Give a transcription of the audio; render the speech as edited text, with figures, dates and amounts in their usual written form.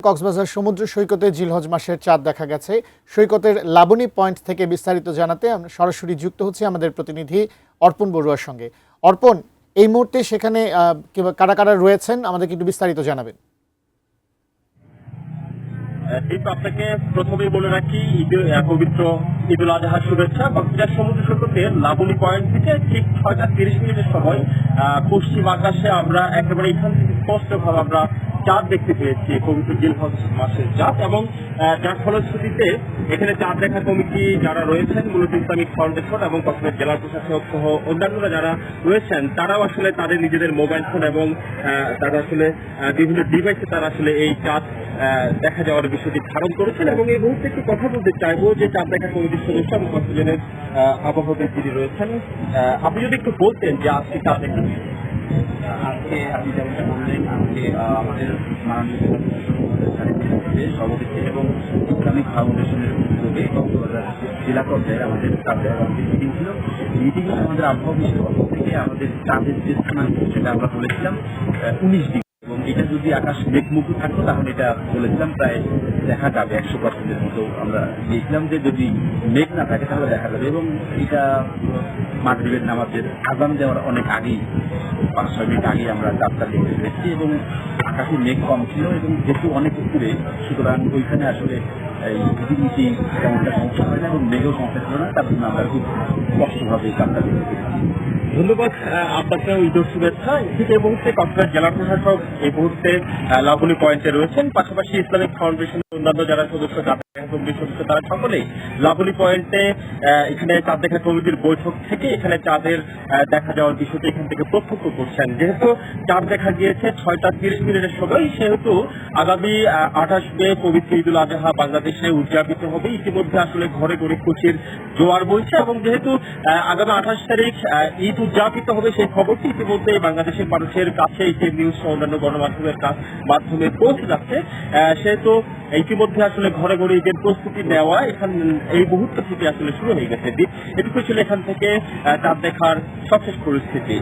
কক্সবাজার সমুদ্র সৈকতে জিলহজ মাসের চাঁদ দেখা গেছে। সৈকতের লাবণী পয়েন্ট থেকে বিস্তারিত জানাতে আমরা সরাসরি যুক্ত হচ্ছি আমাদের প্রতিনিধি অর্পণ বড়ুয়ার সঙ্গে। অর্পণ, এই মুহূর্তে সেখানে কারা কারা রয়েছেন আমাদেরকে একটু বিস্তারিত জানাবেন। আপনাকে প্রথমেই বলে রাখি পবিত্র ঈদুল আজহার শুভেচ্ছা। কক্সবাজার সমুদ্র সৈকতের লাবণী পয়েন্ট থেকে ঠিক 6:30 সময় পশ্চিম আকাশে আমরা একেবারে এখান থেকে স্পষ্টভাবে আমরা চাঁদ দেখতে পেয়েছি, পবিত্র জিলহজ মাসের চাঁদ, এবং যার ফলশ্রুতিতে এখানে চাঁদ দেখা কমিটি যারা রয়েছেন, মূলত ইসলামিক ফাউন্ডেশন এবং কক্সবাজার জেলা প্রশাসক সহ অন্যান্যরা যারা রয়েছেন, তারাও আসলে তাদের নিজেদের মোবাইল ফোন এবং তারা আসলে বিভিন্ন ডিভাইসে তারা আসলে এই চাঁদ দেখা যাওয়ার বিষয়টি ধারণ করেছেন। এবং এই মুহূর্তে একটু কথা বলতে চাইবো যে চাঁদ দেখা কমিটির সদস্য এবং কক্সবাজারের আবহাওয়া যিনি রয়েছেন, আপনি যদি একটু বলতেন যে আজকে চাঁদ দেখা আজকে আপনি যেমনটা বললেন, আজকে আমাদের মাননীয় সভাপতি এবং ইসলামিক ফাউন্ডেশনের উদ্যোগে কক্সবাজার জেলা পর্যায়ে আমাদের চাঁদের মিটিং ছিল। মিটিংয়ে আমাদের আবহাওয়া বিষয়ের পক্ষ থেকে আমাদের চাঁদের যে স্থানাঙ্ক সেটা আমরা বলেছিলাম 19 ডিগ্রি, এবং এটা যদি আকাশ মেঘমুখী থাকতো তাহলে এটা বলেছিলাম প্রায় দেখা যাবে 100%-এর মতো। আমরা দেখলাম যে যদি মেঘ না থাকে তাহলে দেখা যাবে, এবং এটা মাগরিবের নামাজের আযান দেওয়ার অনেক আগেই 5-6 মিনিট আগেই আমরা যাত্রা দেখতে পেরেছি, এবং আকাশে মেঘ কম ছিল এবং যেহেতু অনেক উপরে, সুতরাং ওইখানে আসলে এই ভিজিবিলিটি তেমনটা সমস্যা হয় না এবং মেঘও সমস্যা ছিল না, তার জন্য আমরা খুব স্পষ্টভাবে যাত্রা দেখতে পেরেছি। ধন্যবাদ আপনাকে, ঈদের শুভেচ্ছা। ঠিক এই মুহূর্তে কক্সবাজার জেলা প্রশাসক এই মুহূর্তে লাবণী পয়েন্টে রয়েছেন, পাশাপাশি ইসলামিক ফাউন্ডেশনের অন্যান্য যারা সদস্য সদস্য তারা সকলেই লাবণী পয়েন্টে এখানে চাঁদ দেখা কমিটির বৈঠক থেকে এখানে চাঁদের দেখা যাওয়ার বিষয়টি এখান থেকে প্রত্যক্ষ করছেন। যেহেতু চাঁদ দেখা গিয়েছে 6:30 সময়, সেহেতু আগামী 28 মে পবিত্র ঈদুল আজহা বাংলাদেশে উদযাপিত হবে। ইতিমধ্যে আসলে ঘরে ঘরে খুশির জোয়ার বইছে, এবং যেহেতু আগামী 28 তারিখ ঈদ উদযাপিত হবে, সেই খবরটি ইতিমধ্যে বাংলাদেশের মানুষের কাছে এই নিউজ অন্যান্য গণমাধ্যমের মাধ্যমে পৌঁছে যাচ্ছে। সেহেতু ইতিমধ্যে আসলে ঘরে ঘরে ঈদের প্রস্তুতি নেওয়া এখান এই মুহূর্ত থেকে আসলে শুরু হয়ে গেছে। এটুকু ছিল এখান থেকে চাঁদ দেখার সবশেষ পরিস্থিতি।